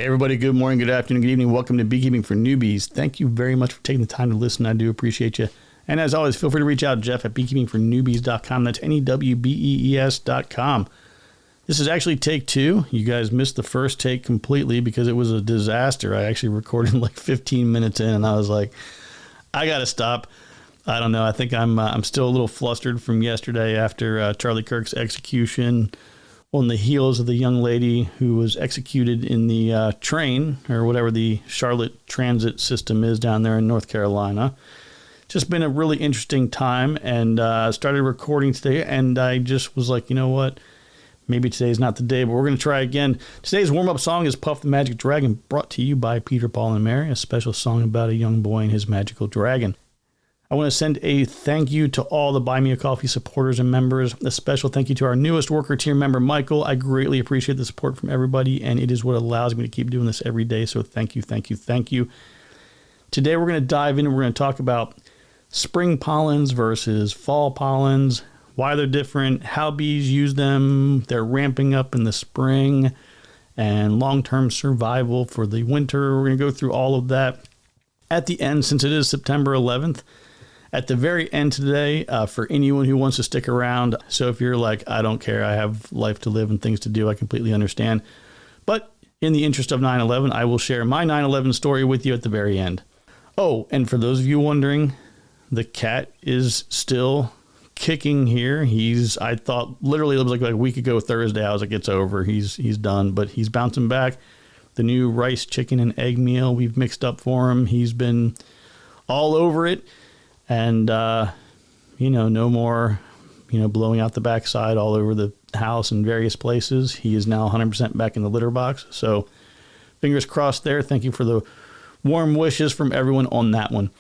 Hey everybody, good morning, good afternoon, good evening. Welcome to Beekeeping for Newbies. Thank you very much for taking the time to listen. I do appreciate you. And as always, feel free to reach out, Jeff, at beekeepingfornewbies.com. That's NEWBEES.com. This is actually take two. You guys missed the first take completely because it was a disaster. I actually recorded like 15 minutes in and I was like, I got to stop. I don't know. I think I'm still a little flustered from yesterday after Charlie Kirk's execution on the heels of the young lady who was executed in the train, or whatever the Charlotte transit system is down there in North Carolina. Just been a really interesting time, and started recording today, and I just was like, you know what? Maybe today's not the day, but we're going to try again. Today's warm-up song is Puff the Magic Dragon, brought to you by Peter, Paul, and Mary, a special song about a young boy and his magical dragon. I want to send a thank you to all the Buy Me a Coffee supporters and members. A special thank you to our newest worker tier member, Michael. I greatly appreciate the support from everybody, and it is what allows me to keep doing this every day. So thank you, thank you, thank you. Today we're going to dive in and we're going to talk about spring pollens versus fall pollens, why they're different, how bees use them, their ramping up in the spring, and long-term survival for the winter. We're going to go through all of that. At the end, since it is September 11th, at the very end today, for anyone who wants to stick around. So if you're like, I don't care, I have life to live and things to do, I completely understand. But in the interest of 9/11, I will share my 9/11 story with you at the very end. Oh, and for those of you wondering, the cat is still kicking here. I thought literally it was like a week ago Thursday, I was like, it's over. He's done, but he's bouncing back. The new rice, chicken, and egg meal we've mixed up for him. He's been all over it. And, no more, blowing out the backside all over the house in various places. He is now 100% back in the litter box. So fingers crossed there. Thank you for the warm wishes from everyone on that one.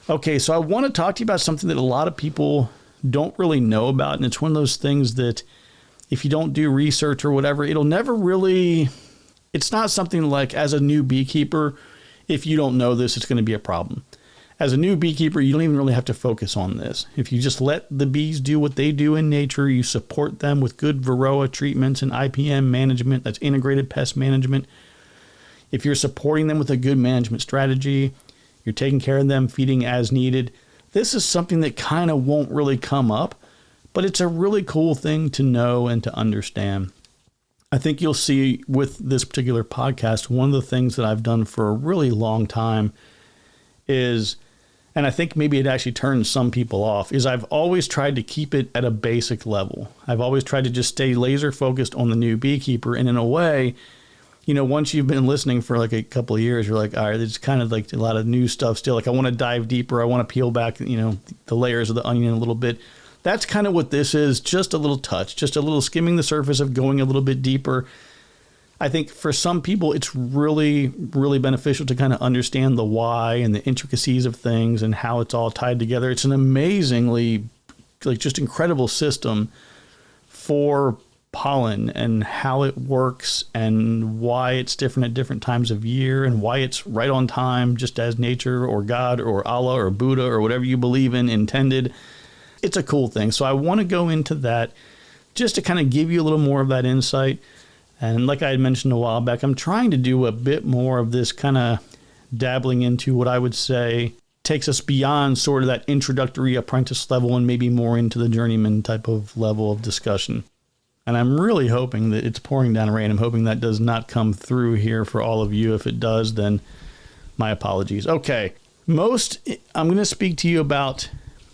Okay, so I want to talk to you about something that a lot of people don't really know about. And it's one of those things that if you don't do research or whatever, it'll never really, it's not something like as a new beekeeper, if you don't know this, it's going to be a problem. As a new beekeeper, you don't even really have to focus on this. If you just let the bees do what they do in nature, you support them with good Varroa treatments and IPM management, that's integrated pest management. If you're supporting them with a good management strategy, you're taking care of them, feeding as needed, this is something that kind of won't really come up, but it's a really cool thing to know and to understand. I think you'll see with this particular podcast, one of the things that I've done for a really long time is, and I think maybe it actually turns some people off, is I've always tried to keep it at a basic level. I've always tried to just stay laser focused on the new beekeeper. And in a way, once you've been listening for like a couple of years, you're like, all right, there's kind of like a lot of new stuff still. Like I want to dive deeper. I want to peel back, the layers of the onion a little bit. That's kind of what this is. Just a little touch, just a little skimming the surface of going a little bit deeper. I think for some people, it's really, really beneficial to kind of understand the why and the intricacies of things and how it's all tied together. It's an amazingly, just incredible system for pollen and how it works and why it's different at different times of year and why it's right on time, just as nature or God or Allah or Buddha or whatever you believe in intended. It's a cool thing. So I want to go into that just to kind of give you a little more of that insight. And like I had mentioned a while back, I'm trying to do a bit more of this kind of dabbling into what I would say takes us beyond sort of that introductory apprentice level and maybe more into the journeyman type of level of discussion. And I'm really hoping that it's pouring down rain. I'm hoping that does not come through here for all of you. If it does, then my apologies. Okay, I'm going to speak to you about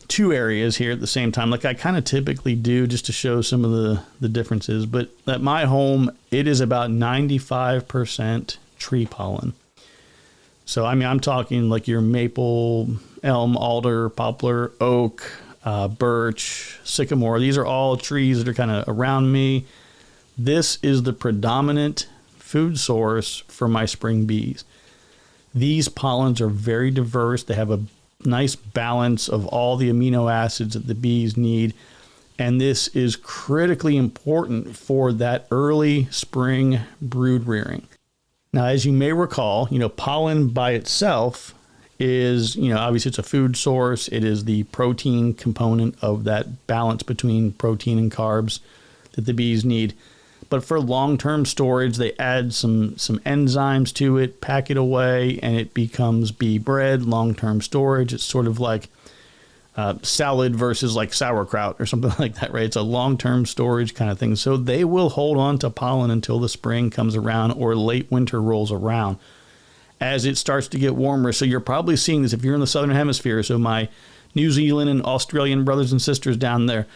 two areas here at the same time, like I kind of typically do, just to show some of the differences. But at my home, it is about 95% tree pollen. So, I'm talking like your maple, elm, alder, poplar, oak, birch, sycamore. These are all trees that are kind of around me. This is the predominant food source for my spring bees. These pollens are very diverse. They have a nice balance of all the amino acids that the bees need. And this is critically important for that early spring brood rearing. Now, as you may recall, pollen by itself is, obviously it's a food source. It is the protein component of that balance between protein and carbs that the bees need. But for long-term storage, they add some enzymes to it, pack it away, and it becomes bee bread. Long-term storage, it's sort of like salad versus like sauerkraut or something like that, right? It's a long-term storage kind of thing. So they will hold on to pollen until the spring comes around or late winter rolls around as it starts to get warmer. So you're probably seeing this if you're in the southern hemisphere. So my New Zealand and Australian brothers and sisters down there,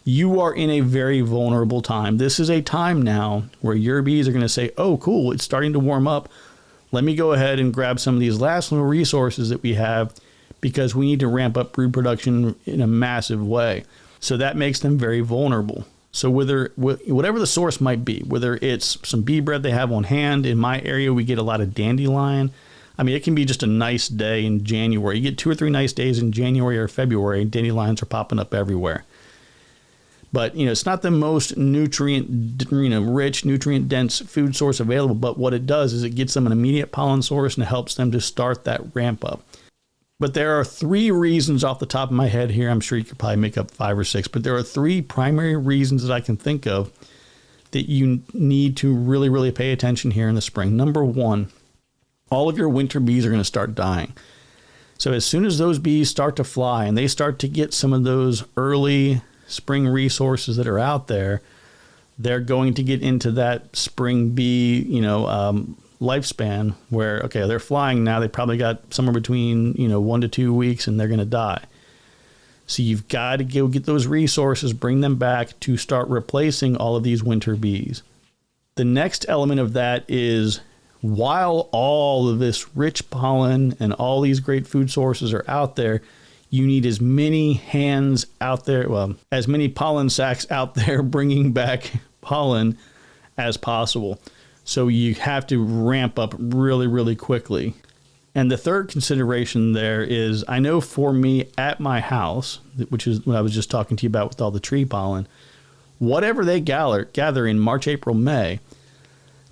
you are in a very vulnerable time. This is a time now where your bees are going to say, oh, cool, it's starting to warm up. Let me go ahead and grab some of these last little resources that we have because we need to ramp up brood production in a massive way. So that makes them very vulnerable. So whatever the source might be, whether it's some bee bread they have on hand, in my area we get a lot of dandelion. I mean, it can be just a nice day in January. You get 2 or 3 nice days in January or February, and dandelions are popping up everywhere. But, it's not the most rich, nutrient-dense food source available. But what it does is it gets them an immediate pollen source and it helps them to start that ramp up. But there are 3 reasons off the top of my head here. I'm sure you could probably make up 5 or 6. But there are 3 primary reasons that I can think of that you need to really, really pay attention here in the spring. Number 1, all of your winter bees are going to start dying. So as soon as those bees start to fly and they start to get some of those early spring resources that are out there, they're going to get into that spring bee, lifespan where, okay, they're flying now. They probably got somewhere between, 1 to 2 weeks and they're going to die. So you've got to go get those resources, bring them back to start replacing all of these winter bees. The next element of that is while all of this rich pollen and all these great food sources are out there, you need as many hands out there, as many pollen sacs out there bringing back pollen as possible. So you have to ramp up really, really quickly. And the third consideration there is, I know for me at my house, which is what I was just talking to you about with all the tree pollen, whatever they gather in March, April, May,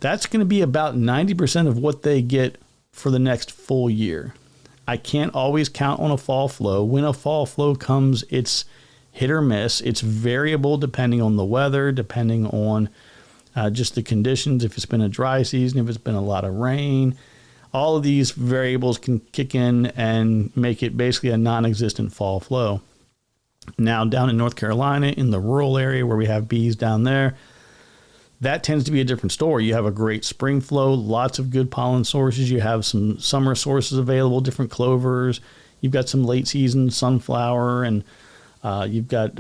that's going to be about 90% of what they get for the next full year. I can't always count on a fall flow. When a fall flow comes, it's hit or miss. It's variable depending on the weather, depending on just the conditions. If it's been a dry season, if it's been a lot of rain, all of these variables can kick in and make it basically a non-existent fall flow. Now down in North Carolina, in the rural area where we have bees down there, that tends to be a different story. You have a great spring flow, lots of good pollen sources. You have some summer sources available, different clovers. You've got some late season sunflower, and you've got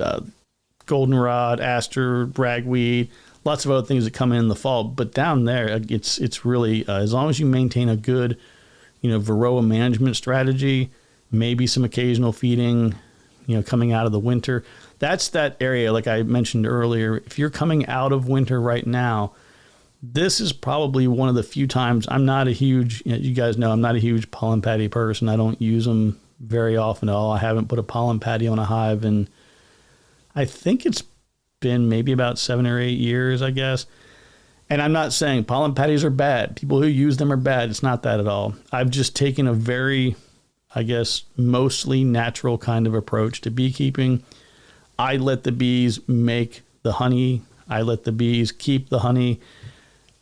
goldenrod, aster, ragweed, lots of other things that come in the fall. But down there, it's really, as long as you maintain a good, varroa management strategy, maybe some occasional feeding, coming out of the winter. That's that area, like I mentioned earlier. If you're coming out of winter right now, this is probably one of the few times. I'm not a huge, you guys know, I'm not a huge pollen patty person. I don't use them very often at all. I haven't put a pollen patty on a hive in, I think it's been maybe about 7 or 8 years, I guess. And I'm not saying pollen patties are bad. People who use them are bad. It's not that at all. I've just taken a very, I guess, mostly natural kind of approach to beekeeping. I let the bees make the honey. I let the bees keep the honey.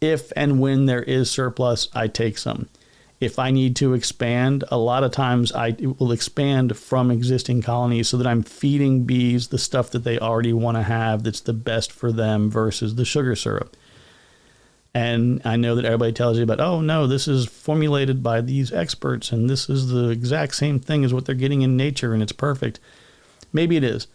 If and when there is surplus, I take some. If I need to expand, a lot of times I will expand from existing colonies so that I'm feeding bees the stuff that they already want to have that's the best for them versus the sugar syrup. And I know that everybody tells you about, oh, no, this is formulated by these experts and this is the exact same thing as what they're getting in nature and it's perfect. Maybe it is.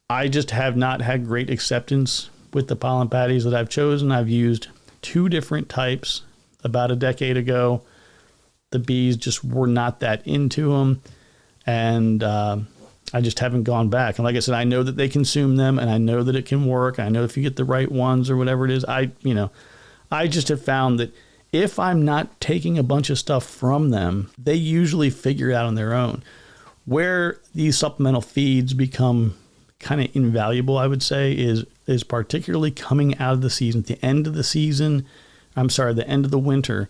I just have not had great acceptance with the pollen patties that I've chosen. I've used 2 different types about a decade ago. The bees just were not that into them. And I just haven't gone back. And like I said, I know that they consume them and I know that it can work. I know if you get the right ones or whatever it is, I just have found that if I'm not taking a bunch of stuff from them, they usually figure it out on their own. Where these supplemental feeds become kind of invaluable, I would say, is particularly coming out of the season, the end of the end of the winter,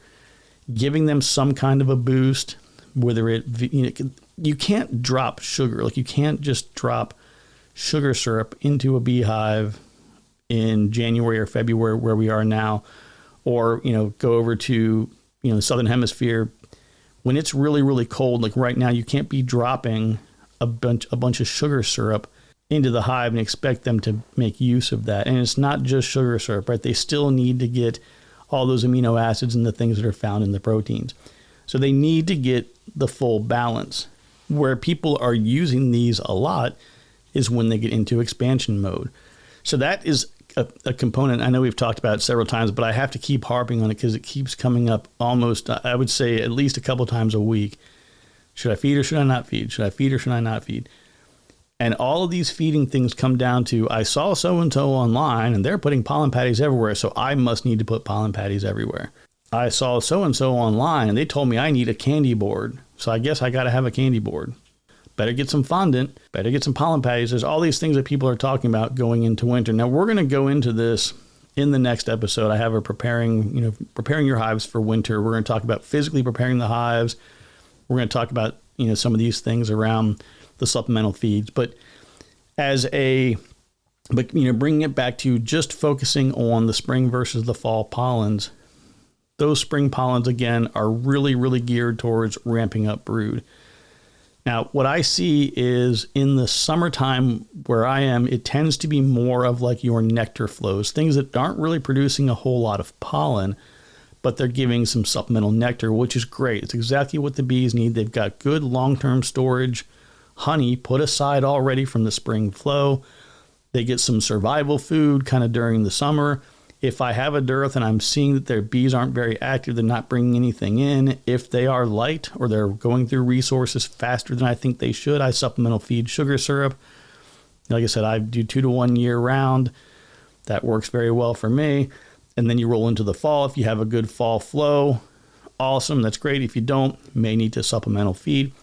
giving them some kind of a boost, whether you can't drop sugar. Like you can't just drop sugar syrup into a beehive in January or February where we are now, or, go over to, the Southern Hemisphere, when it's really, really cold, like right now, you can't be dropping a bunch of sugar syrup into the hive and expect them to make use of that. And it's not just sugar syrup, right? They still need to get all those amino acids and the things that are found in the proteins. So they need to get the full balance. Where people are using these a lot is when they get into expansion mode. So that is a component I know we've talked about it several times, but I have to keep harping on it because it keeps coming up almost, I would say, at least a couple times a week. Should I feed or should I not feed? Should I feed or should I not feed? And all of these feeding things come down to, I saw so-and-so online and they're putting pollen patties everywhere, so I must need to put pollen patties everywhere. I saw so-and-so online and they told me I need a candy board, so I guess I got to have a candy board. Better get some fondant, better get some pollen patties. There's all these things that people are talking about going into winter. Now, we're going to go into this in the next episode. I have a preparing your hives for winter. We're going to talk about physically preparing the hives. We're going to talk about, some of these things around the supplemental feeds. But bringing it back to just focusing on the spring versus the fall pollens, those spring pollens, again, are really, really geared towards ramping up brood. Now, what I see is in the summertime where I am, it tends to be more of like your nectar flows, things that aren't really producing a whole lot of pollen, but they're giving some supplemental nectar, which is great. It's exactly what the bees need. They've got good long-term storage honey put aside already from the spring flow. They get some survival food kind of during the summer. If I have a dearth and I'm seeing that their bees aren't very active, they're not bringing anything in. If they are light or they're going through resources faster than I think they should, I supplemental feed sugar syrup. Like I said, I do 2 to 1 year round. That works very well for me. And then you roll into the fall. If you have a good fall flow, awesome. That's great. If you don't, may need to supplemental feed.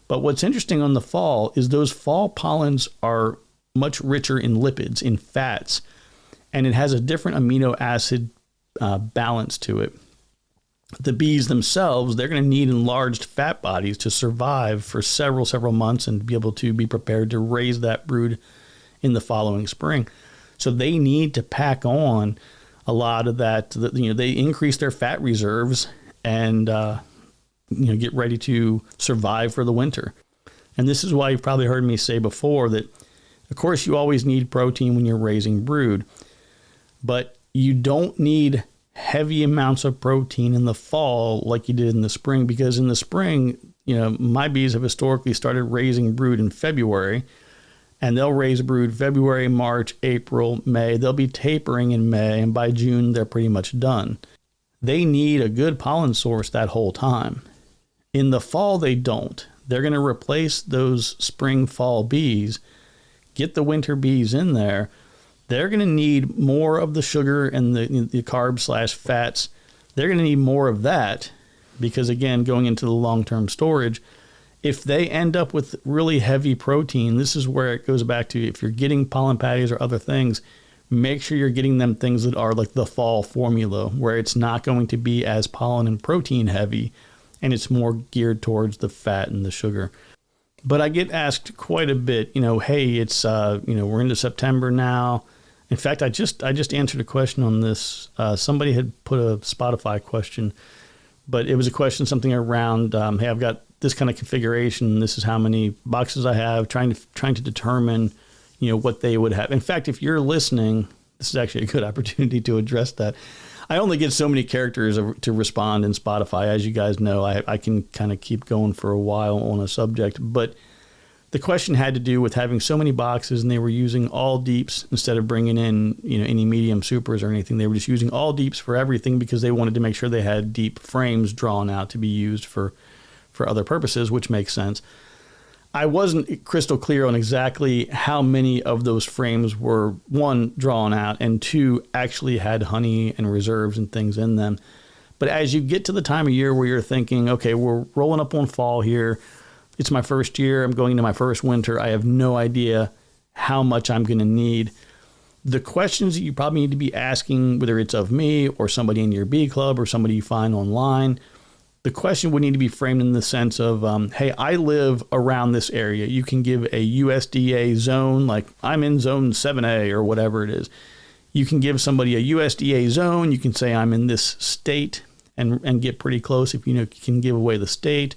But what's interesting on the fall is those fall pollens are much richer in lipids, in fats, and it has a different amino acid balance to it. The bees themselves, they're going to need enlarged fat bodies to survive for several months and be able to be prepared to raise that brood in the following spring. So they need to pack on a lot of that. They increase their fat reserves and get ready to survive for the winter. And this is why you've probably heard me say before that, of course, you always need protein when you're raising brood, but you don't need heavy amounts of protein in the fall like you did in the spring, because in the spring, my bees have historically started raising brood in February, and they'll raise brood February, March, April, May. They'll be tapering in May, and by June, they're pretty much done. They need a good pollen source that whole time. In the fall, they don't. They're going to replace those spring, fall bees, get the winter bees in there. They're going to need more of the sugar and the carbs/fats. They're going to need more of that because, again, going into the long-term storage, if they end up with really heavy protein, this is where it goes back to, if you're getting pollen patties or other things, make sure you're getting them things that are like the fall formula, where it's not going to be as pollen and protein heavy, and it's more geared towards the fat and the sugar. But I get asked quite a bit, hey, it's, we're into September now. In fact, I just answered a question on this. Somebody had put a Spotify question, but it was a question, something around, hey, I've got this kind of configuration. This is how many boxes I have, trying to determine, what they would have. In fact, if you're listening, this is actually a good opportunity to address that. I only get so many characters to respond in Spotify. As you guys know, I can kind of keep going for a while on a subject, but the question had to do with having so many boxes, and they were using all deeps instead of bringing in, any medium supers or anything. They were just using all deeps for everything because they wanted to make sure they had deep frames drawn out to be used for other purposes, which makes sense. I wasn't crystal clear on exactly how many of those frames were, one, drawn out, and two, actually had honey and reserves and things in them. But as you get to the time of year where you're thinking, okay, we're rolling up on fall here, it's my first year, I'm going into my first winter, I have no idea how much I'm going to need. The questions that you probably need to be asking, whether it's of me or somebody in your bee club or somebody you find online, the question would need to be framed in the sense of, hey, I live around this area. You can give a USDA zone, like I'm in zone 7A or whatever it is. You can give somebody a USDA zone. You can say, I'm in this state, and get pretty close if you can give away the state.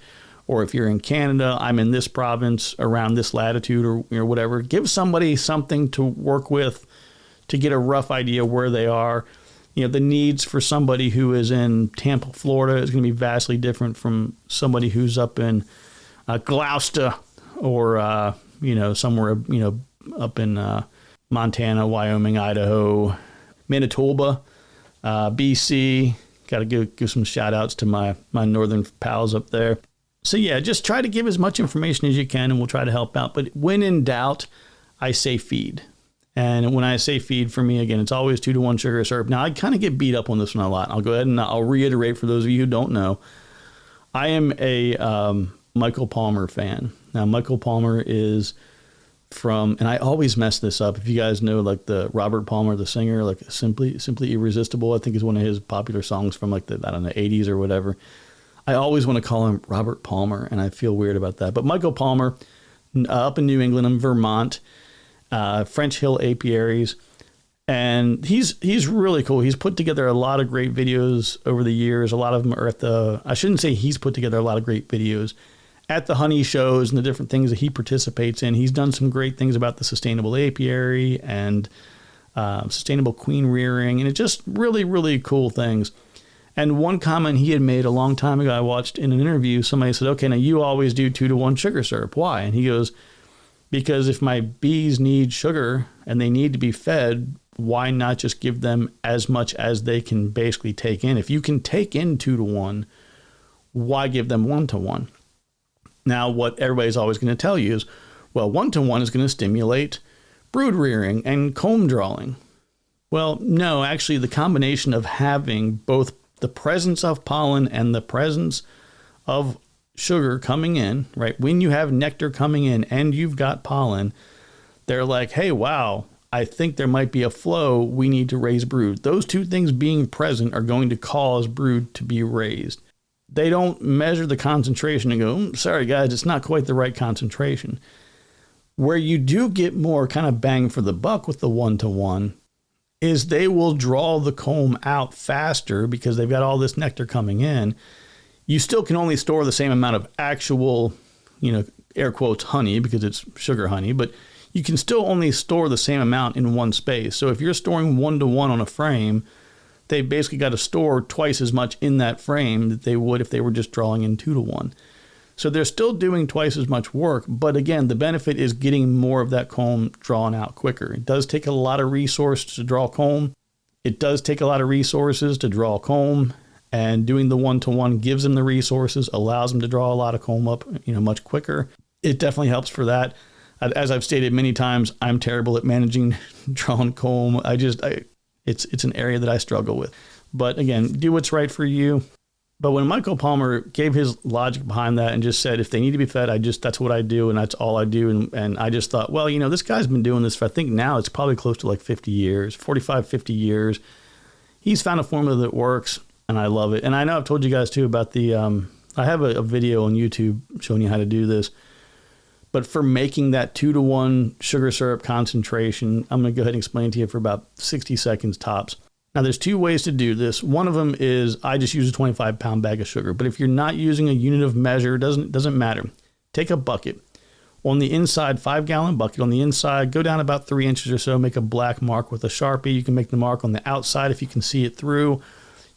Or if you're in Canada, I'm in this province around this latitude or whatever. Give somebody something to work with to get a rough idea where they are. The needs for somebody who is in Tampa, Florida is going to be vastly different from somebody who's up in Gloucester or, somewhere, up in Montana, Wyoming, Idaho, Manitoba, BC. Got to give some shout outs to my northern pals up there. So yeah, just try to give as much information as you can and we'll try to help out. But when in doubt, I say feed. And when I say feed, for me, again, it's always 2-to-1 sugar syrup. Now, I kind of get beat up on this one a lot. I'll go ahead and I'll reiterate for those of you who don't know. I am a Michael Palmer fan. Now, Michael Palmer is from, and I always mess this up. If you guys know, like the Robert Palmer, the singer, like Simply Irresistible, I think is one of his popular songs from like the 80s or whatever. I always want to call him Robert Palmer, and I feel weird about that. But Michael Palmer, up in New England, in Vermont, French Hill Apiaries, and he's really cool. He's put together a lot of great videos over the years. A lot of them are I shouldn't say he's put together a lot of great videos at the honey shows and the different things that he participates in. He's done some great things about the sustainable apiary and sustainable queen rearing, and it's just really, really cool things. And one comment he had made a long time ago, I watched in an interview, somebody said, okay, now you always do 2-to-1 sugar syrup. Why? And he goes, because if my bees need sugar and they need to be fed, why not just give them as much as they can basically take in? If you can take in 2-to-1, why give them 1-to-1? Now, what everybody's always going to tell you is, well, 1-to-1 is going to stimulate brood rearing and comb drawing. Well, no, actually, the combination of having both the presence of pollen and the presence of sugar coming in, right? When you have nectar coming in and you've got pollen, they're like, hey, wow, I think there might be a flow. We need to raise brood. Those two things being present are going to cause brood to be raised. They don't measure the concentration and go, sorry, guys, it's not quite the right concentration. Where you do get more kind of bang for the buck with the 1-to-1 is they will draw the comb out faster because they've got all this nectar coming in. You still can only store the same amount of actual, air quotes, honey, because it's sugar honey, but you can still only store the same amount in one space. So if you're storing 1-to-1 on a frame, they basically got to store twice as much in that frame that they would if they were just drawing in 2-to-1. So they're still doing twice as much work, but again, the benefit is getting more of that comb drawn out quicker. It does take a lot of resources to draw comb. It does take a lot of resources to draw comb, and doing the 1-to-1 gives them the resources, allows them to draw a lot of comb up, much quicker. It definitely helps for that. As I've stated many times, I'm terrible at managing drawn comb. It's an area that I struggle with. But again, do what's right for you. But when Michael Palmer gave his logic behind that and just said, if they need to be fed, that's what I do, and that's all I do. And I just thought, well, this guy's been doing this for, I think now it's probably close to like 50 years, 45, 50 years. He's found a formula that works, and I love it. And I know I've told you guys too about I have a video on YouTube showing you how to do this. But for making that 2-to-1 sugar syrup concentration, I'm going to go ahead and explain to you for about 60 seconds tops. Now, there's two ways to do this. One of them is I just use a 25-pound bag of sugar. But if you're not using a unit of measure, it doesn't matter. Take a bucket. On the inside, 5-gallon bucket. On the inside, go down about 3 inches or so, make a black mark with a Sharpie. You can make the mark on the outside if you can see it through.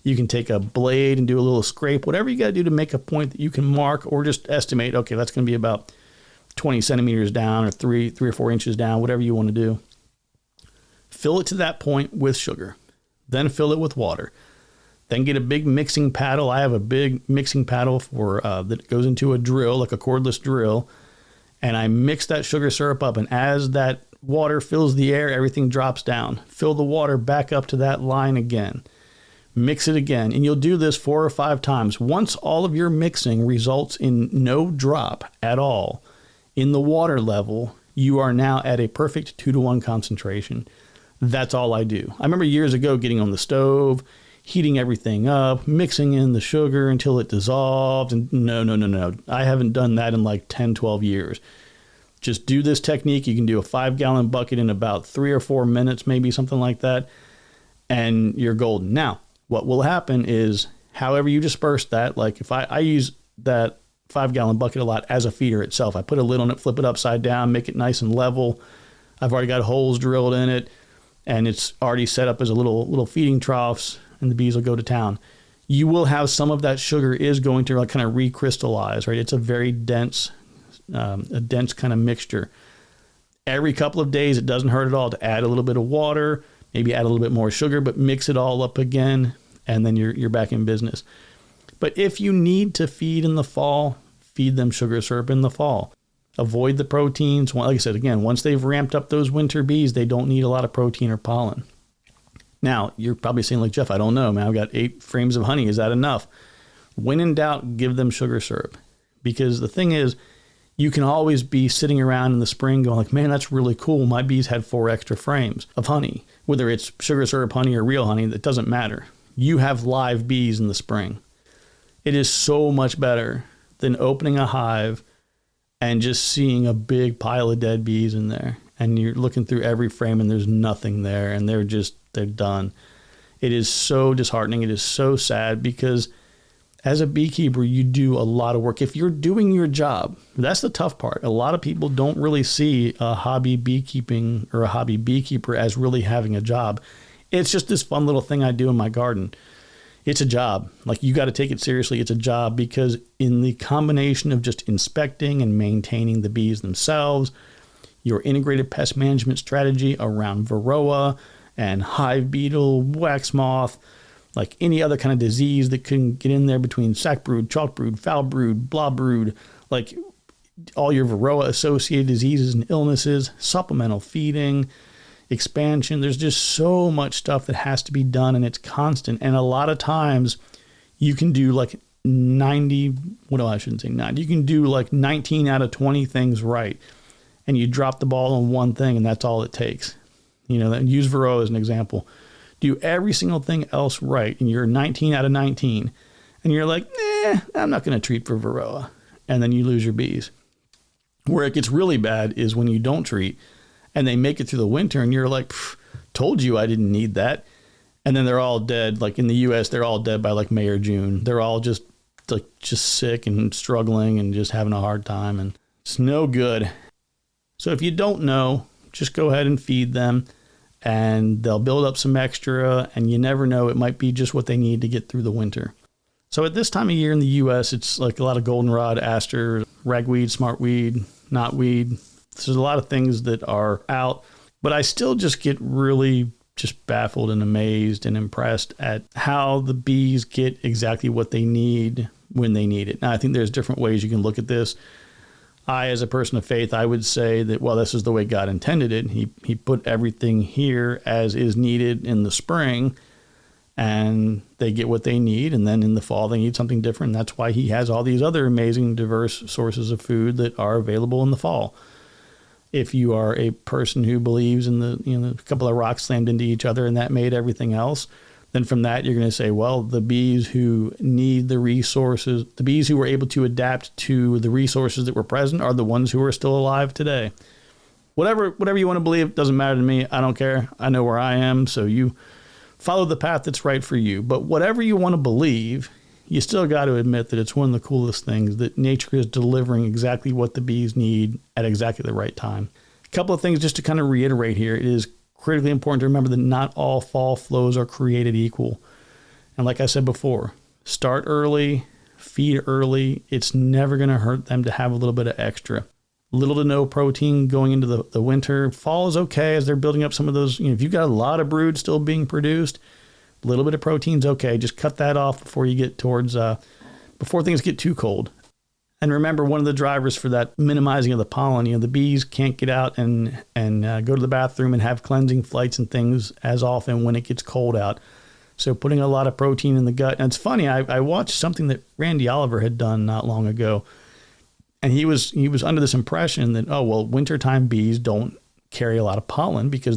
You can take a blade and do a little scrape. Whatever you got to do to make a point that you can mark, or just estimate, okay, that's going to be about 20 centimeters down or 3 or 4 inches down, whatever you want to do. Fill it to that point with sugar. Then fill it with water. Then get a big mixing paddle. I have a big mixing paddle for that goes into a drill, like a cordless drill. And I mix that sugar syrup up. And as that water fills the air, everything drops down. Fill the water back up to that line again. Mix it again. And you'll do this 4 or 5 times. Once all of your mixing results in no drop at all in the water level, you are now at a perfect 2-to-1 concentration. That's all I do. I remember years ago getting on the stove, heating everything up, mixing in the sugar until it dissolved. And no. I haven't done that in like 10, 12 years. Just do this technique. You can do a 5-gallon bucket in about 3 or 4 minutes, maybe something like that. and you're golden. Now, what will happen is, however you disperse that, like if I use that 5-gallon bucket a lot as a feeder itself. I put a lid on it, flip it upside down, make it nice and level. I've already got holes drilled in it, and it's already set up as a little feeding troughs, and the bees will go to town. You will have some of that sugar is going to like kind of recrystallize, right? It's a very dense kind of mixture. Every couple of days, it doesn't hurt at all to add a little bit of water, maybe add a little bit more sugar, but mix it all up again, and then you're back in business. But if you need to feed in the fall, feed them sugar syrup in the fall. Avoid the proteins. Like I said, again, once they've ramped up those winter bees, they don't need a lot of protein or pollen. Now, you're probably saying, like, Jeff, I don't know, man. I've got 8 frames of honey. Is that enough? When in doubt, give them sugar syrup. Because the thing is, you can always be sitting around in the spring going like, man, that's really cool. My bees had 4 extra frames of honey. Whether it's sugar syrup honey or real honey, that doesn't matter. You have live bees in the spring. It is so much better than opening a hive and just seeing a big pile of dead bees in there. And you're looking through every frame and there's nothing there, and they're done. It is so disheartening. It is so sad, because as a beekeeper, you do a lot of work. If you're doing your job, that's the tough part. A lot of people don't really see a hobby beekeeping or a hobby beekeeper as really having a job. It's just this fun little thing I do in my garden. It's a job. Like, you got to take it seriously. It's a job, because in the combination of just inspecting and maintaining the bees themselves, your integrated pest management strategy around varroa and hive beetle, wax moth, like any other kind of disease that can get in there between sac brood, chalk brood, foul brood, blob brood, like all your varroa associated diseases and illnesses, supplemental feeding, expansion. There's just so much stuff that has to be done, and it's constant. And a lot of times you can do like 90, I shouldn't say 90. You can do like 19 out of 20 things right, and you drop the ball on one thing, and that's all it takes. Use varroa as an example. Do every single thing else right, and you're 19 out of 19, and you're like, I'm not going to treat for varroa, and then you lose your bees. Where it gets really bad is when you don't treat, and they make it through the winter, and you're like, told you I didn't need that. And then they're all dead. Like in the U.S., they're all dead by like May or June. They're all just sick and struggling and just having a hard time, and it's no good. So if you don't know, just go ahead and feed them, and they'll build up some extra, and you never know, it might be just what they need to get through the winter. So at this time of year in the U.S., it's like a lot of goldenrod, aster, ragweed, smartweed, knotweed. There's a lot of things that are out, but I still just get really just baffled and amazed and impressed at how the bees get exactly what they need when they need it. Now, I think there's different ways you can look at this. As a person of faith, I would say that, well, this is the way God intended it. He put everything here as is needed in the spring, and they get what they need. And then in the fall, they need something different. That's why he has all these other amazing, diverse sources of food that are available in the fall. If you are a person who believes in a couple of rocks slammed into each other and that made everything else, then from that, you're going to say, well, the bees who need the resources, the bees who were able to adapt to the resources that were present are the ones who are still alive today. Whatever you want to believe, doesn't matter to me. I don't care. I know where I am. So you follow the path that's right for you. But whatever you want to believe, you still got to admit that it's one of the coolest things that nature is delivering exactly what the bees need at exactly the right time. A couple of things just to kind of reiterate here. It is critically important to remember that not all fall flows are created equal. And like I said before, start early, feed early. It's never going to hurt them to have a little bit of extra. Little to no protein going into the winter. Fall is okay as they're building up some of those. If you've got a lot of brood still being produced, a little bit of protein's okay. Just cut that off before you get towards, before things get too cold. And remember, one of the drivers for that minimizing of the pollen, the bees can't get out and go to the bathroom and have cleansing flights and things as often when it gets cold out. So putting a lot of protein in the gut. And it's funny, I watched something that Randy Oliver had done not long ago. And he was under this impression that, wintertime bees don't carry a lot of pollen because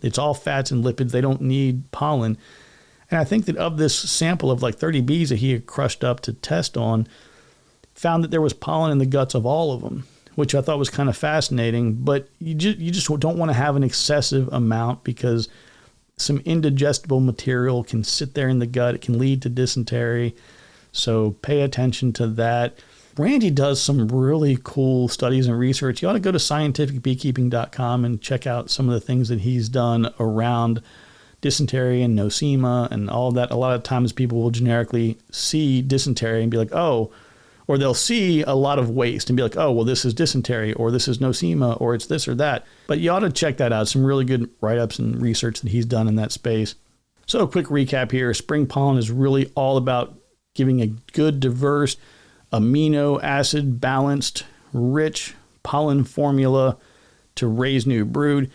it's all fats and lipids. They don't need pollen. And I think that of this sample of like 30 bees that he had crushed up to test on, found that there was pollen in the guts of all of them, which I thought was kind of fascinating. But you just don't want to have an excessive amount, because some indigestible material can sit there in the gut. It can lead to dysentery. So pay attention to that. Randy does some really cool studies and research. You ought to go to scientificbeekeeping.com and check out some of the things that he's done around dysentery and nosema and all that. A lot of times people will generically see dysentery and be like, oh, or they'll see a lot of waste and be like, oh, well, this is dysentery or this is nosema or it's this or that. But you ought to check that out. Some really good write-ups and research that he's done in that space. So a quick recap here. Spring pollen is really all about giving a good, diverse, amino acid balanced, rich pollen formula to raise new brood.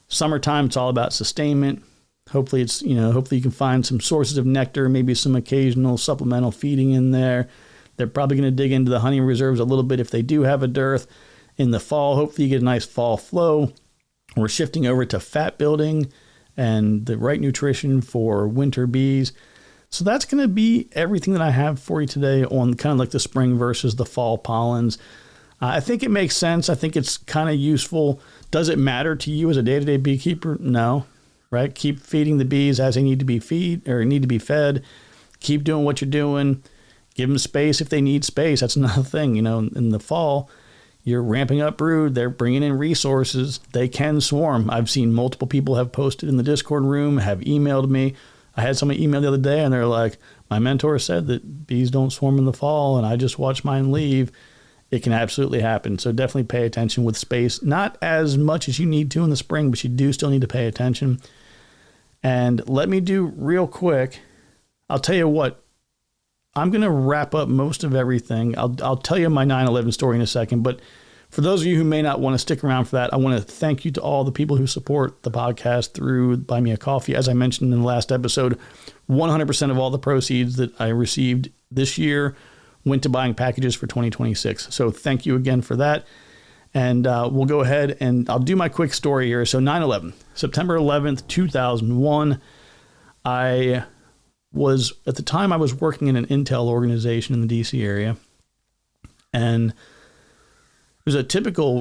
Summertime, it's all about sustainment. Hopefully you can find some sources of nectar, maybe some occasional supplemental feeding in there. They're probably going to dig into the honey reserves a little bit if they do have a dearth. In the fall, hopefully you get a nice fall flow. We're shifting over to fat building and the right nutrition for winter bees. So that's going to be everything that I have for you today on kind of like the spring versus the fall pollens. I think it makes sense. I think it's kind of useful. Does it matter to you as a day-to-day beekeeper? No. Right? Keep feeding the bees as they need to be fed. Keep doing what you're doing. Give them space if they need space. That's another thing. In the fall, you're ramping up brood. They're bringing in resources. They can swarm. I've seen multiple people have posted in the Discord room, have emailed me. I had somebody email the other day and they're like, my mentor said that bees don't swarm in the fall and I just watched mine leave. It can absolutely happen. So definitely pay attention with space. Not as much as you need to in the spring, but you do still need to pay attention. And let me do real quick. I'll tell you what, I'm going to wrap up most of everything. I'll tell you my 9/11 story in a second, but for those of you who may not want to stick around for that, I want to thank you to all the people who support the podcast through Buy Me a Coffee. As I mentioned in the last episode, 100% of all the proceeds that I received this year went to buying packages for 2026. So thank you again for that. And we'll go ahead and I'll do my quick story here. So 9/11, September 11th, 2001. At the time I was working in an intel organization in the DC area. And it was a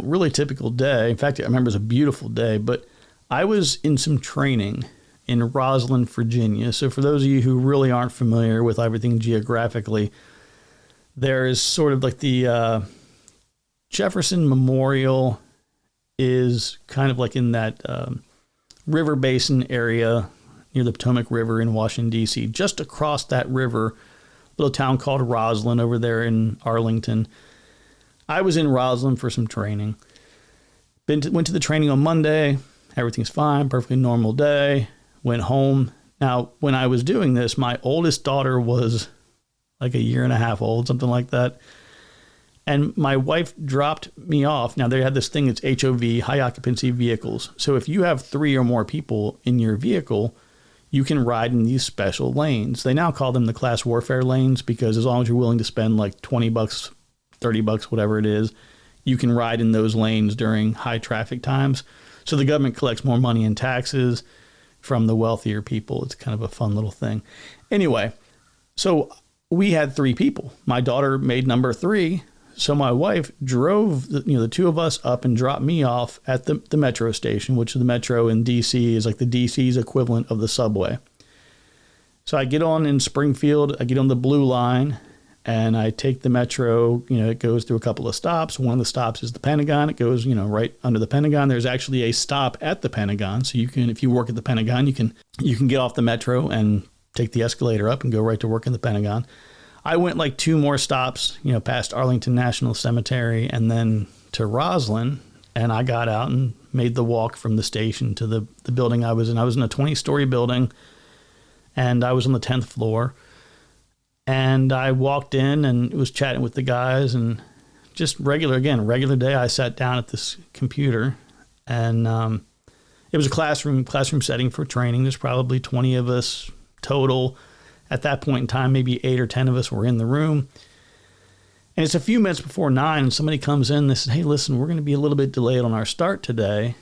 really typical day. In fact, I remember it was a beautiful day, but I was in some training in Roslyn, Virginia. So for those of you who really aren't familiar with everything geographically, there is sort of like the Jefferson Memorial is kind of like in that river basin area near the Potomac River in Washington, D.C. Just across that river, a little town called Roslyn over there in Arlington. I was in Roslyn for some training. Went to the training on Monday. Everything's fine, perfectly normal day. Went home. Now, when I was doing this, my oldest daughter was like a year and a half old, something like that. And my wife dropped me off. Now, they had this thing, it's HOV, high occupancy vehicles. So if you have 3 or more people in your vehicle, you can ride in these special lanes. They now call them the class warfare lanes because as long as you're willing to spend like $20, $30, whatever it is, you can ride in those lanes during high traffic times. So the government collects more money in taxes from the wealthier people. It's kind of a fun little thing. Anyway, so we had 3 people. My daughter made number 3. So my wife drove the 2 of us up and dropped me off at the metro station, which the metro in DC is like the DC's equivalent of the subway. So I get on in Springfield, I get on the blue line, and I take the metro. It goes through a couple of stops. One of the stops is the Pentagon. It goes, right under the Pentagon. There's actually a stop at the Pentagon. So you can, if you work at the Pentagon, you can get off the metro and take the escalator up and go right to work in the Pentagon. I went like 2 more stops, past Arlington National Cemetery and then to Roslyn. And I got out and made the walk from the station to the building I was in. I was in a 20-story building and I was on the 10th floor. And I walked in and was chatting with the guys and just regular day. I sat down at this computer and it was a classroom setting for training. There's probably 20 of us total. At that point in time, maybe 8 or 10 of us were in the room. And it's a few minutes before 9 and somebody comes in and they said, hey, listen, we're going to be a little bit delayed on our start today.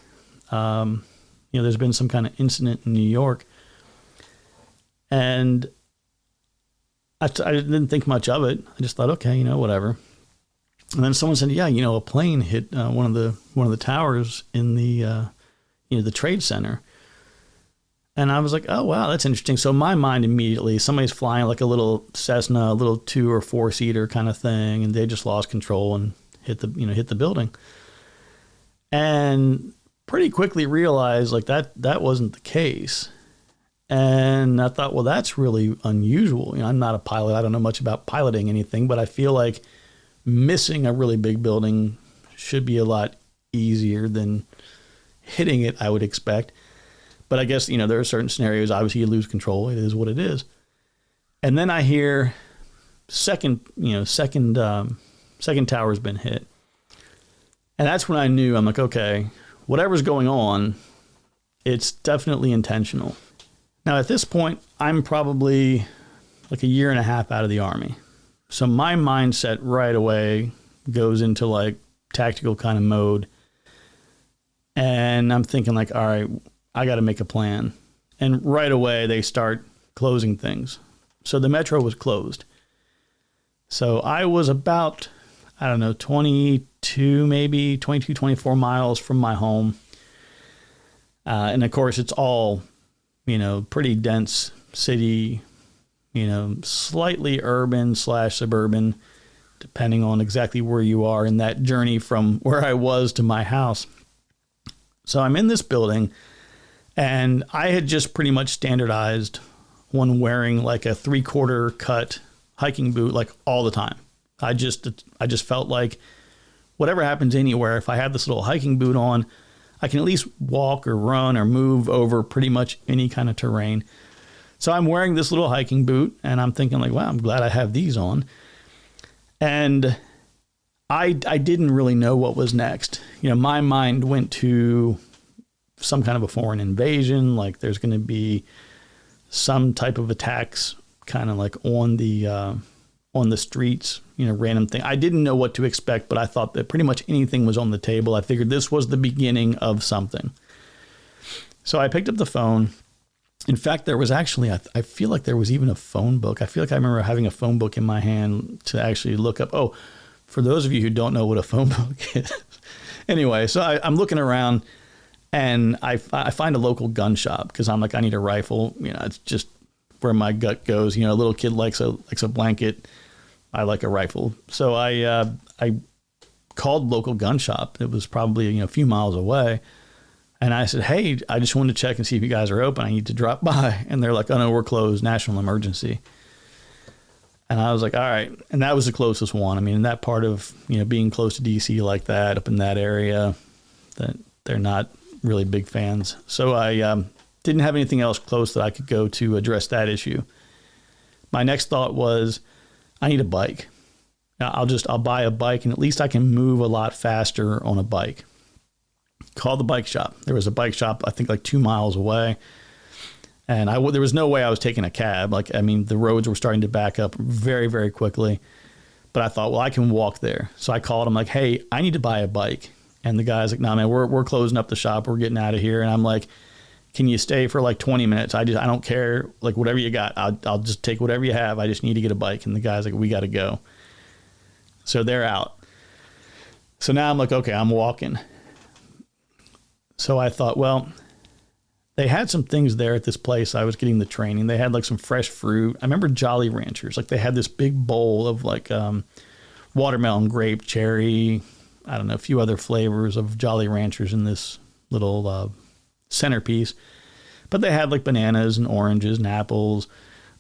There's been some kind of incident in New York. And I didn't think much of it. I just thought, okay, whatever. And then someone said, yeah, a plane hit one of the towers in the Trade Center. And I was like, oh, wow, that's interesting. So my mind immediately, somebody's flying like a little Cessna, a little 2 or 4 seater kind of thing. And they just lost control and hit the building. And pretty quickly realized like that wasn't the case. And I thought, well, that's really unusual. I'm not a pilot. I don't know much about piloting anything, but I feel like missing a really big building should be a lot easier than hitting it, I would expect. But I guess, there are certain scenarios, obviously you lose control. It is what it is. And then I hear second tower's been hit. And that's when I knew, I'm like, okay, whatever's going on, it's definitely intentional. Now, at this point, I'm probably like a year and a half out of the Army. So my mindset right away goes into like tactical kind of mode. And I'm thinking like, all right, I got to make a plan. And right away, they start closing things. So the metro was closed. So I was about, 22, maybe 22, 24 miles from my home. And of course, it's all, pretty dense city, slightly urban / suburban, depending on exactly where you are in that journey from where I was to my house. So I'm in this building, and I had just pretty much standardized on wearing like a 3/4 cut hiking boot like all the time. I just felt like whatever happens anywhere, if I have this little hiking boot on, I can at least walk or run or move over pretty much any kind of terrain. So I'm wearing this little hiking boot, and I'm thinking like, wow, I'm glad I have these on. And I didn't really know what was next. My mind went to some kind of a foreign invasion, like there's going to be some type of attacks kind of like on the streets, random thing. I didn't know what to expect, but I thought that pretty much anything was on the table. I figured this was the beginning of something. So I picked up the phone. In fact, there was actually, I feel like there was even a phone book. I feel like I remember having a phone book in my hand to actually look up. Oh, for those of you who don't know what a phone book is. Anyway, so I'm looking around, and I find a local gun shop because I'm like, I need a rifle. It's just where my gut goes. A little kid likes a blanket. I like a rifle. So I called local gun shop. It was probably a few miles away. And I said, hey, I just wanted to check and see if you guys are open. I need to drop by. And they're like, oh, no, we're closed. National emergency. And I was like, all right. And that was the closest one. I mean, in that part of, being close to D.C. like that, up in that area, that they're not really big fans. So I didn't have anything else close that I could go to address that issue. My next thought was, I need a bike. Now, I'll buy a bike, and at least I can move a lot faster on a bike. Call the bike shop. There was a bike shop, I think like 2 miles away. And there was no way I was taking a cab. The roads were starting to back up very, very quickly. But I thought, well, I can walk there. So I called him like, hey, I need to buy a bike. And the guy's like, no, man, we're closing up the shop. We're getting out of here. And I'm like, can you stay for like 20 minutes? I don't care. Like whatever you got, I'll just take whatever you have. I just need to get a bike. And the guy's like, we got to go. So they're out. So now I'm like, okay, I'm walking. So I thought, well, they had some things there at this place. I was getting the training. They had like some fresh fruit. I remember Jolly Ranchers. Like they had this big bowl of like watermelon, grape, cherry, I don't know, a few other flavors of Jolly Ranchers in this little centerpiece. But they had like bananas and oranges and apples,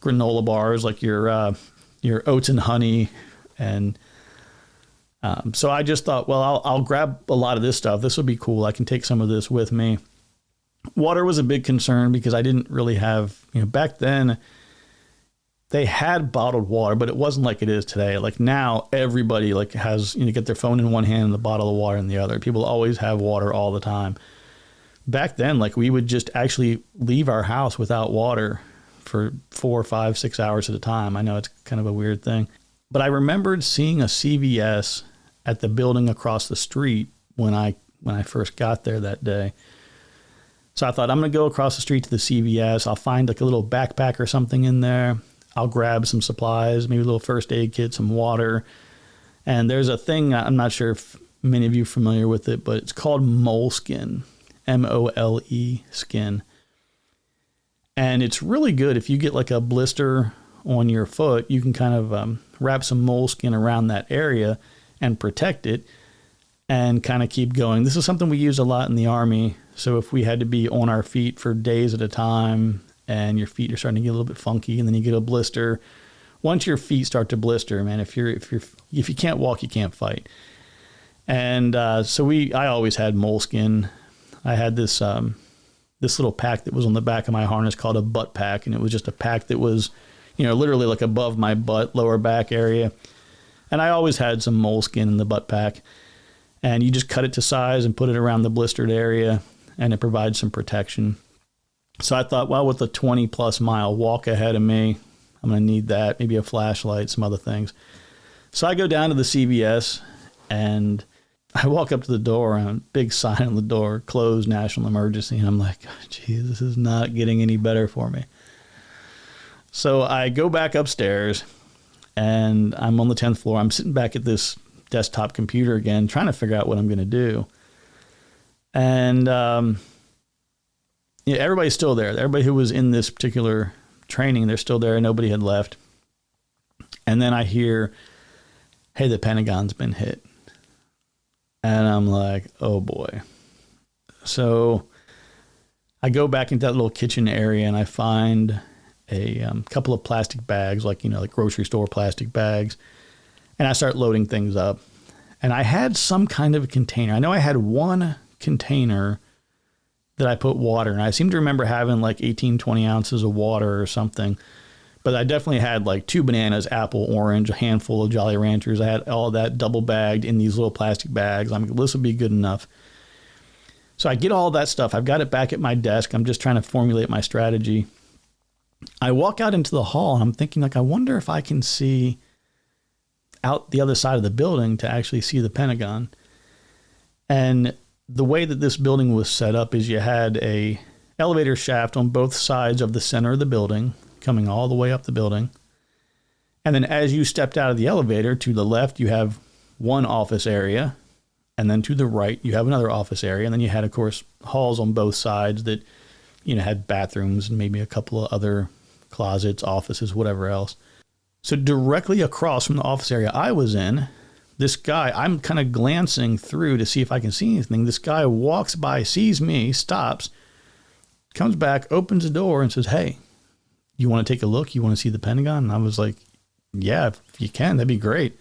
granola bars, like your oats and honey. And so I just thought, well, I'll grab a lot of this stuff. This will be cool. I can take some of this with me. Water was a big concern because I didn't really have, back then they had bottled water, but it wasn't like it is today. Like now everybody like has, get their phone in one hand and the bottle of water in the other. People always have water all the time. Back then, like we would just actually leave our house without water for 4, 5, 6 hours at a time. I know it's kind of a weird thing, but I remembered seeing a CVS at the building across the street when I first got there that day. So I thought, I'm going to go across the street to the CVS. I'll find like a little backpack or something in there. I'll grab some supplies, maybe a little first aid kit, some water. And there's a thing, I'm not sure if many of you are familiar with it, but it's called moleskin, MOLE skin. And it's really good if you get like a blister on your foot, you can kind of wrap some moleskin around that area and protect it and kind of keep going. This is something we use a lot in the Army. So if we had to be on our feet for days at a time and your feet are starting to get a little bit funky and then you get a blister, once your feet start to blister, man, if you can't walk, you can't fight. And I always had moleskin. I had this little pack that was on the back of my harness called a butt pack, and it was just a pack that was, literally like above my butt, lower back area. And I always had some moleskin in the butt pack, and you just cut it to size and put it around the blistered area, and it provides some protection. So I thought, well, with a 20+ mile walk ahead of me, I'm going to need that, maybe a flashlight, some other things. So I go down to the CVS, and I walk up to the door, and a big sign on the door, closed, national emergency. And I'm like, geez, this is not getting any better for me. So I go back upstairs, and I'm on the 10th floor. I'm sitting back at this desktop computer again, trying to figure out what I'm going to do. And everybody's still there. Everybody who was in this particular training, they're still there. Nobody had left. And then I hear, hey, the Pentagon's been hit. And I'm like, oh boy. So I go back into that little kitchen area, and I find a couple of plastic bags, like grocery store plastic bags. And I start loading things up. And I had some kind of a container. I know I had one container that I put water in. I seem to remember having like 18, 20 ounces of water or something. But I definitely had like 2 bananas, apple, orange, a handful of Jolly Ranchers. I had all of that double bagged in these little plastic bags. I'm like, this will be good enough. So I get all that stuff. I've got it back at my desk. I'm just trying to formulate my strategy. I walk out into the hall, and I'm thinking, like, I wonder if I can see out the other side of the building to actually see the Pentagon. And the way that this building was set up is you had a elevator shaft on both sides of the center of the building, coming all the way up the building. And then as you stepped out of the elevator, to the left, you have one office area. And then to the right, you have another office area. And then you had, of course, halls on both sides that, had bathrooms and maybe a couple of other closets, offices, whatever else. So directly across from the office area I was in, this guy, I'm kind of glancing through to see if I can see anything. This guy walks by, sees me, stops, comes back, opens the door and says, hey, you want to take a look? You want to see the Pentagon? And I was like, yeah, if you can, that'd be great.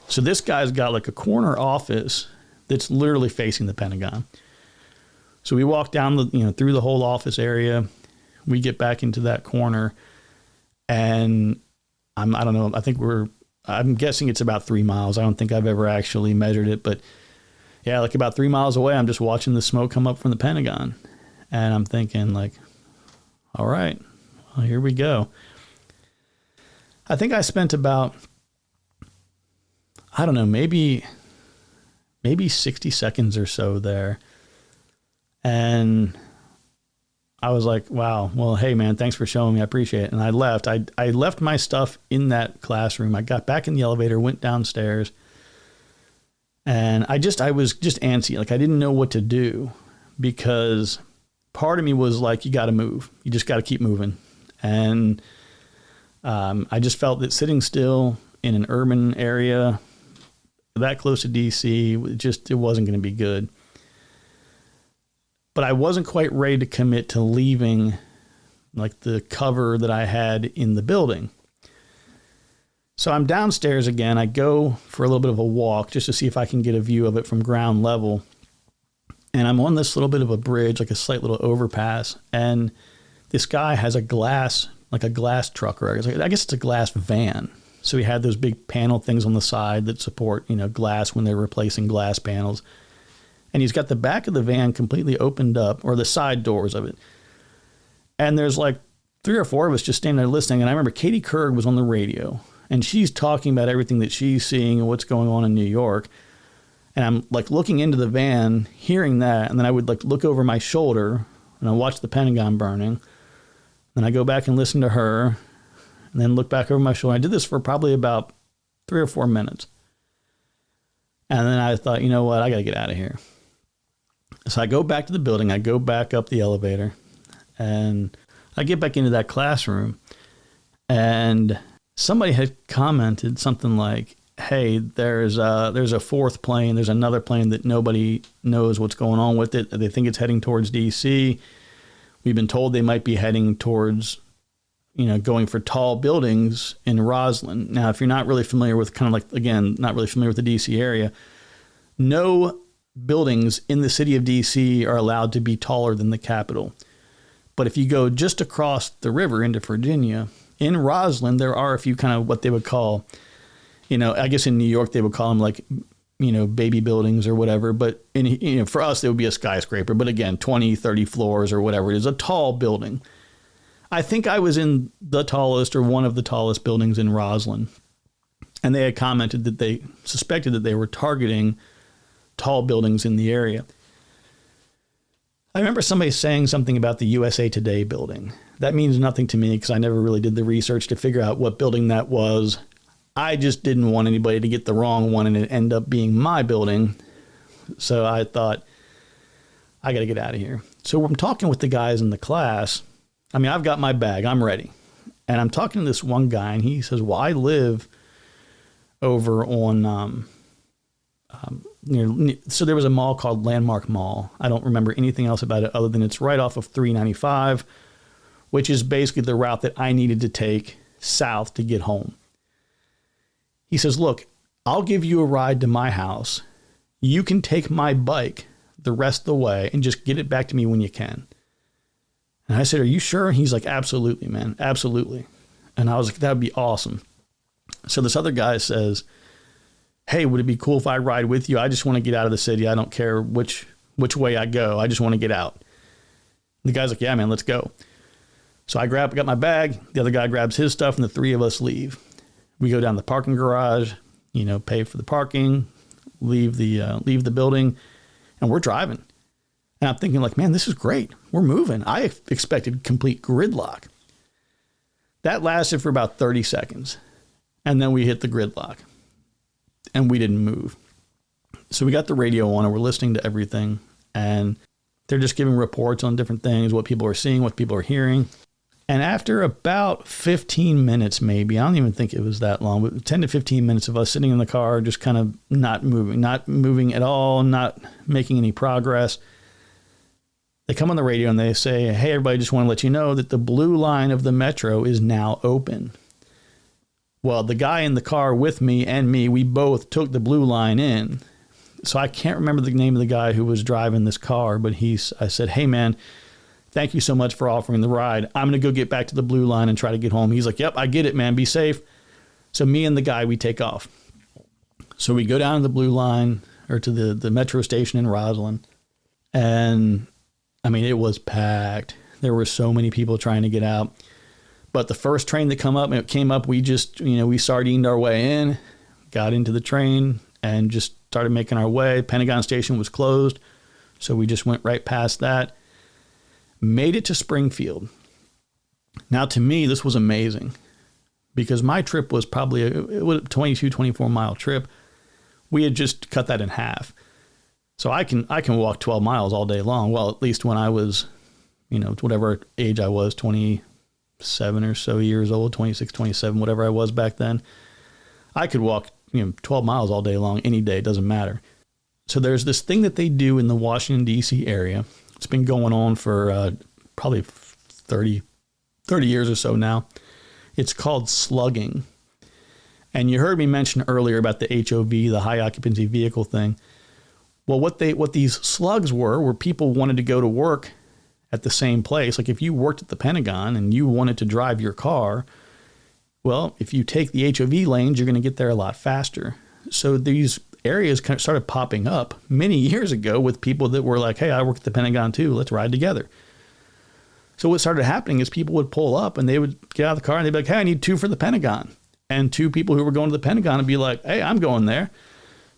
So this guy's got like a corner office that's literally facing the Pentagon. So we walk down through the whole office area. We get back into that corner, and I don't know. I'm guessing it's about 3 miles. I don't think I've ever actually measured it, but yeah, like about 3 miles away, I'm just watching the smoke come up from the Pentagon, and I'm thinking like, all right, well, here we go. I think I spent about, I don't know, maybe 60 seconds or so there. And I was like, wow, well, hey, man, thanks for showing me. I appreciate it. And I left. I left my stuff in that classroom. I got back in the elevator, went downstairs. And I was just antsy. Like, I didn't know what to do, because part of me was like, you got to move. You just got to keep moving. And I just felt that sitting still in an urban area that close to DC, it wasn't going to be good. But I wasn't quite ready to commit to leaving like the cover that I had in the building. So I'm downstairs again. I go for a little bit of a walk just to see if I can get a view of it from ground level. And I'm on this little bit of a bridge, like a slight little overpass. And this guy has a glass truck, or I guess it's a glass van. So he had those big panel things on the side that support, glass when they're replacing glass panels. And he's got the back of the van completely opened up, or the side doors of it. And there's like 3 or 4 of us just standing there listening. And I remember Katie Couric was on the radio, and she's talking about everything that she's seeing and what's going on in New York. And I'm like looking into the van, hearing that. And then I would like look over my shoulder and I watch the Pentagon burning. Then I go back and listen to her, and then look back over my shoulder. I did this for probably about 3 or 4 minutes. And then I thought, you know what? I got to get out of here. So I go back to the building. I go back up the elevator, and I get back into that classroom, and somebody had commented something like, hey, there's a fourth plane. There's another plane that nobody knows what's going on with it. They think it's heading towards D.C. We've been told they might be heading towards, going for tall buildings in Roslyn. Now, if you're not really familiar with not really familiar with the D.C. area, no buildings in the city of D.C. are allowed to be taller than the Capitol. But if you go just across the river into Virginia, in Roslyn, there are a few kind of what they would call, I guess in New York, they would call them like, baby buildings or whatever. But for us, it would be a skyscraper. But again, 20, 30 floors or whatever it is, a tall building. I think I was in the tallest or one of the tallest buildings in Roslyn. And they had commented that they suspected that they were targeting tall buildings in the area. I remember somebody saying something about the USA Today building. That means nothing to me because I never really did the research to figure out what building that was. I just didn't want anybody to get the wrong one and it end up being my building. So I thought, I got to get out of here. So I'm talking with the guys in the class. I've got my bag. I'm ready. And I'm talking to this one guy, and he says, well, I live over on so there was a mall called Landmark Mall. I don't remember anything else about it other than it's right off of 395, which is basically the route that I needed to take south to get home. He says, look, I'll give you a ride to my house. You can take my bike the rest of the way and just get it back to me when you can. And I said, are you sure? And he's like, absolutely, man. Absolutely. And I was like, that would be awesome. So this other guy says, hey, would it be cool if I ride with you? I just want to get out of the city. I don't care which way I go. I just want to get out. The guy's like, yeah, man, let's go. So I got my bag. The other guy grabs his stuff, and the three of us leave. We go down the parking garage, pay for the parking, leave the building, and we're driving. And I'm thinking like, man, this is great. We're moving. I expected complete gridlock. That lasted for about 30 seconds. And then we hit the gridlock. And we didn't move. So we got the radio on and we're listening to everything. And they're just giving reports on different things, what people are seeing, what people are hearing. And after about 15 minutes, maybe, I don't even think it was that long, but 10 to 15 minutes of us sitting in the car, just kind of not moving at all, not making any progress. They come on the radio and they say, hey, everybody, just want to let you know that the blue line of the metro is now open. Well, the guy in the car with me and me, we both took the blue line in. So I can't remember the name of the guy who was driving this car, but I said, hey, man, thank you so much for offering the ride. I'm going to go get back to the blue line and try to get home. He's like, yep, I get it, man. Be safe. So me and the guy, we take off. So we go down to the blue line or to the metro station in Roslyn. And it was packed. There were so many people trying to get out. But the first train that came up, we just, we sardined our way in, got into the train, and just started making our way. Pentagon Station was closed, so we just went right past that. Made it to Springfield. Now, to me, this was amazing because my trip was probably a 22, 24-mile trip. We had just cut that in half. So I can walk 12 miles all day long. Well, at least when I was, whatever age I was, 27 or so years old, 26, 27, whatever I was back then, I could walk, 12 miles all day long, any day, it doesn't matter. So there's this thing that they do in the Washington, D.C. area. It's been going on for probably 30 years or so now. It's called slugging. And you heard me mention earlier about the HOV, the high occupancy vehicle thing. Well, what these slugs were people wanted to go to work at the same place. Like if you worked at the Pentagon and you wanted to drive your car, well, if you take the HOV lanes, you're going to get there a lot faster. So these areas kind of started popping up many years ago with people that were like, hey, I work at the Pentagon too. Let's ride together. So what started happening is people would pull up and they would get out of the car and they'd be like, hey, I need 2 for the Pentagon. And 2 people who were going to the Pentagon would be like, hey, I'm going there.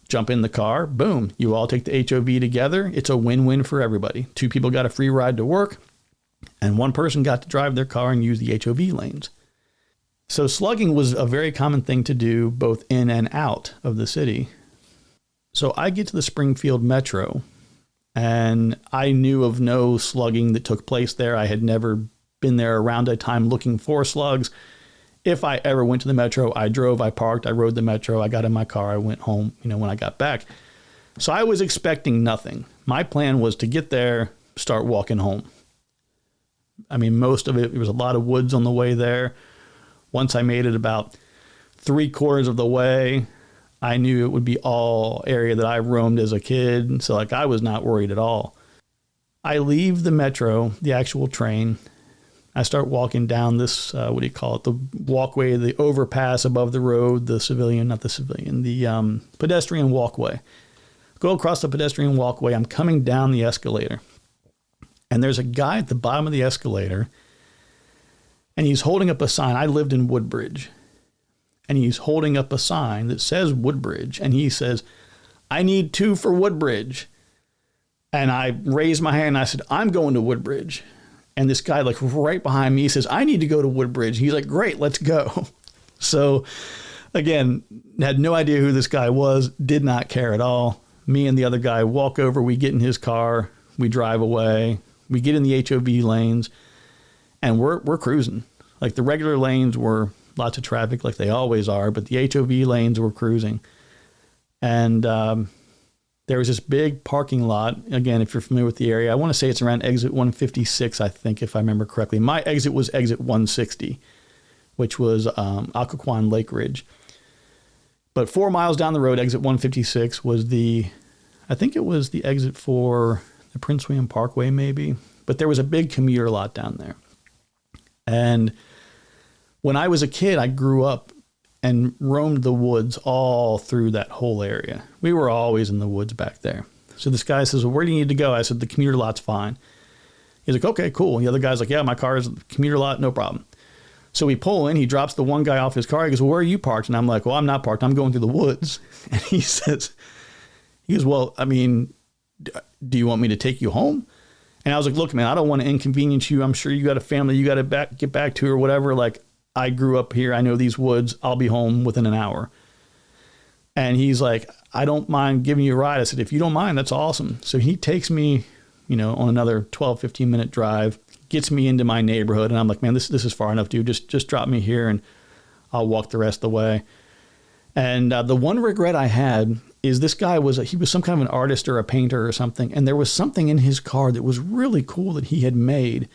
Jump in the car. Boom. You all take the HOV together. It's a win-win for everybody. 2 people got a free ride to work and 1 person got to drive their car and use the HOV lanes. So slugging was a very common thing to do both in and out of the city. So I get to the Springfield Metro and I knew of no slugging that took place there. I had never been there around a time looking for slugs. If I ever went to the metro, I drove, I parked, I rode the metro, I got in my car, I went home, when I got back. So I was expecting nothing. My plan was to get there, start walking home. I mean, most of it was a lot of woods on the way there. Once I made it about 3/4 of the way, I knew it would be all area that I roamed as a kid. So I was not worried at all. I leave the metro, the actual train. I start walking down this, the walkway, the overpass above the road, the pedestrian walkway. Go across the pedestrian walkway. I'm coming down the escalator. And there's a guy at the bottom of the escalator, and he's holding up a sign. I lived in Woodbridge. And he's holding up a sign that says Woodbridge. And he says, "I need 2 for Woodbridge." And I raised my hand and I said, "I'm going to Woodbridge." And this guy right behind me says, "I need to go to Woodbridge." He's like, "Great, let's go." So again, had no idea who this guy was, did not care at all. Me and the other guy walk over, we get in his car, we drive away, we get in the HOV lanes, and we're cruising. The regular lanes were lots of traffic like they always are, but the HOV lanes were cruising. And there was this big parking lot. Again, if you're familiar with the area, I want to say it's around exit 156, I think, if I remember correctly. My exit was exit 160, which was Occoquan Lake Ridge. But 4 miles down the road, exit 156 was I think it was the exit for the Prince William Parkway, maybe. But there was a big commuter lot down there. And when I was a kid, I grew up and roamed the woods all through that whole area. We were always in the woods back there. So this guy says, "Well, where do you need to go?" I said, "The commuter lot's fine." He's like, "Okay, cool." The other guy's like, "Yeah, my car is the commuter lot, no problem." So we pull in, he drops the one guy off his car. He goes, "Well, where are you parked?" And I'm like, "Well, I'm not parked. I'm going through the woods." And he goes, "Well, I mean, do you want me to take you home?" And I was like, "Look, man, I don't want to inconvenience you. I'm sure you got a family you got to get back to or whatever. I grew up here. I know these woods. I'll be home within an hour." And he's like, "I don't mind giving you a ride." I said, "If you don't mind, that's awesome." So he takes me, on another 12, 15-minute drive, gets me into my neighborhood. And I'm like, "Man, this is far enough, dude. Just drop me here and I'll walk the rest of the way." And the one regret I had is this guy he was some kind of an artist or a painter or something. And there was something in his car that was really cool that he had made.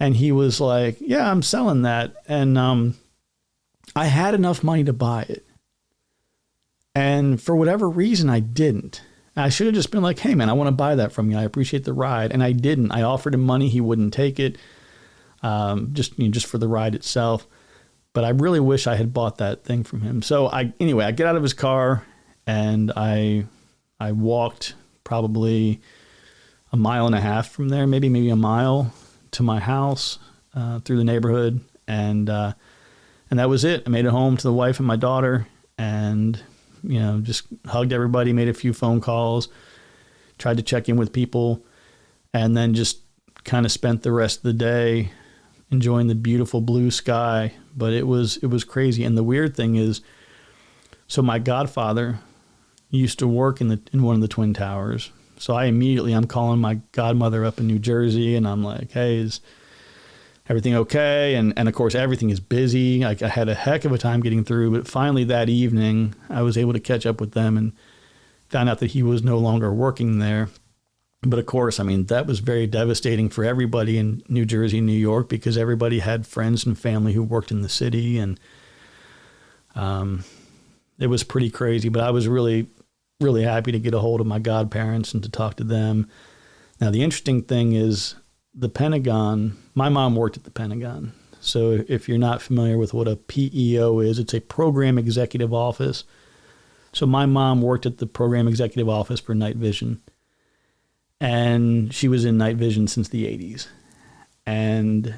And he was like, "Yeah, I'm selling that." And I had enough money to buy it. And for whatever reason, I didn't. I should have just been like, "Hey, man, I want to buy that from you. I appreciate the ride." And I didn't. I offered him money. He wouldn't take it, just for the ride itself. But I really wish I had bought that thing from him. So I get out of his car and I walked probably a mile and a half from there, maybe a mile to my house through the neighborhood. And that was it. I made it home to the wife and my daughter and, just hugged everybody, made a few phone calls, tried to check in with people, and then just kind of spent the rest of the day enjoying the beautiful blue sky. But it was crazy. And the weird thing is, so my godfather used to work in one of the Twin Towers. So I'm calling my godmother up in New Jersey, and I'm like, "Hey, is everything okay?" And of course, everything is busy. I had a heck of a time getting through, but finally that evening, I was able to catch up with them and found out that he was no longer working there. But of course, that was very devastating for everybody in New Jersey, New York, because everybody had friends and family who worked in the city, and it was pretty crazy. But I was really, really happy to get a hold of my godparents and to talk to them. Now, the interesting thing is the Pentagon, my mom worked at the Pentagon. So if you're not familiar with what a PEO is, it's a program executive office. So my mom worked at the program executive office for night vision. And she was in night vision since the 80s. And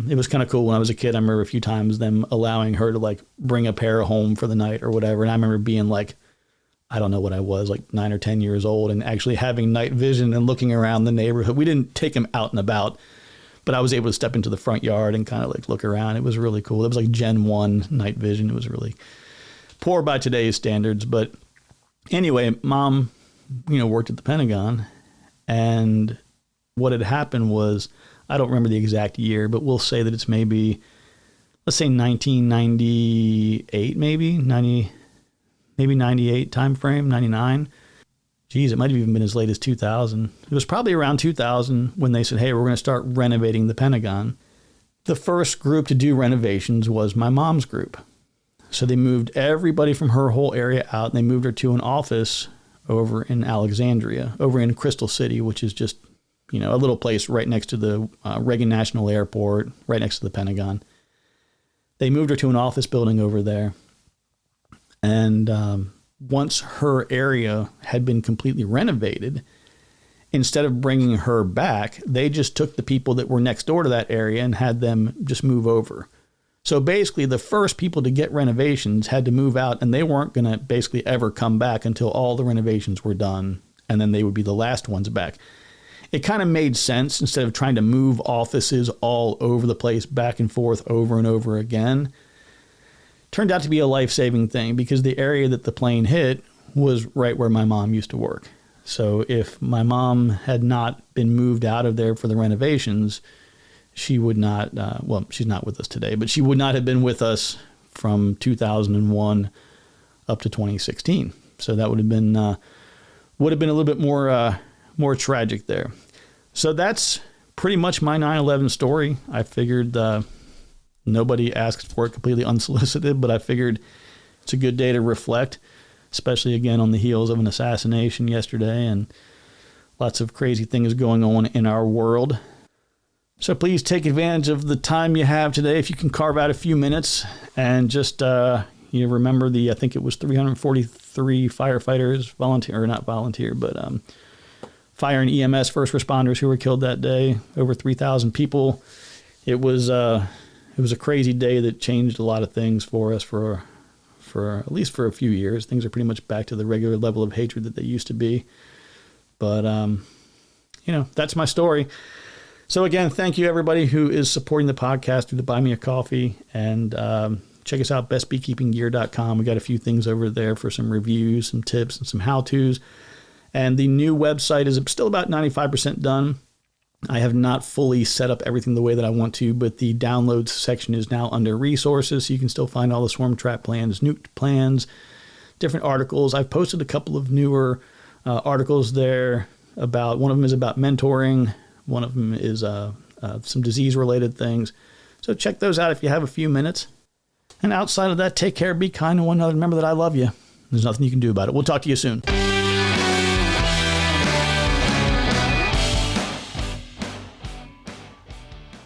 it was kind of cool when I was a kid. I remember a few times them allowing her to bring a pair home for the night or whatever. And I remember being I don't know what I was, 9 or 10 years old, and actually having night vision and looking around the neighborhood. We didn't take them out and about, but I was able to step into the front yard and kind of look around. It was really cool. It was Gen 1 night vision. It was really poor by today's standards. But anyway, Mom, worked at the Pentagon. And What had happened was, I don't remember the exact year, but we'll say that it's maybe, let's say 1998, maybe 98 time frame, 99. Geez, it might have even been as late as 2000. It was probably around 2000 when they said, hey, we're going to start renovating the Pentagon. The first group to do renovations was my mom's group. So they moved everybody from her whole area out, and they moved her to an office over in Alexandria, over in Crystal City, which is just, a little place right next to the Reagan National Airport, right next to the Pentagon. They moved her to an office building over there. And once her area had been completely renovated, instead of bringing her back, they just took the people that were next door to that area and had them just move over. So basically, the first people to get renovations had to move out, and they weren't going to basically ever come back until all the renovations were done, and then they would be the last ones back. It kind of made sense instead of trying to move offices all over the place, back and forth, over and over again. Turned out to be a life-saving thing because the area that the plane hit was right where my mom used to work. So if my mom had not been moved out of there for the renovations, she would not, she's not with us today, but she would not have been with us from 2001 up to 2016. So that would have been a little bit more tragic there. So that's pretty much my 9/11 story. I figured nobody asked for it completely unsolicited, but I figured it's a good day to reflect, especially again on the heels of an assassination yesterday and lots of crazy things going on in our world. So please take advantage of the time you have today. If you can carve out a few minutes and just, remember I think it was 343 firefighters, fire and EMS first responders who were killed that day, over 3,000 people. It was a crazy day that changed a lot of things for us for at least for a few years. Things are pretty much back to the regular level of hatred that they used to be. But, that's my story. So again, thank you everybody who is supporting the podcast through the Buy Me a Coffee, and check us out, bestbeekeepinggear.com. We got a few things over there for some reviews, some tips, and some how-tos. And the new website is still about 95% done. I have not fully set up everything the way that I want to, but the downloads section is now under resources, so you can still find all the swarm trap plans, nuke plans, different articles. I've posted a couple of newer articles there about, one of them is about mentoring. One of them is some disease-related things. So check those out if you have a few minutes. And outside of that, take care, be kind to one another. Remember that I love you. There's nothing you can do about it. We'll talk to you soon.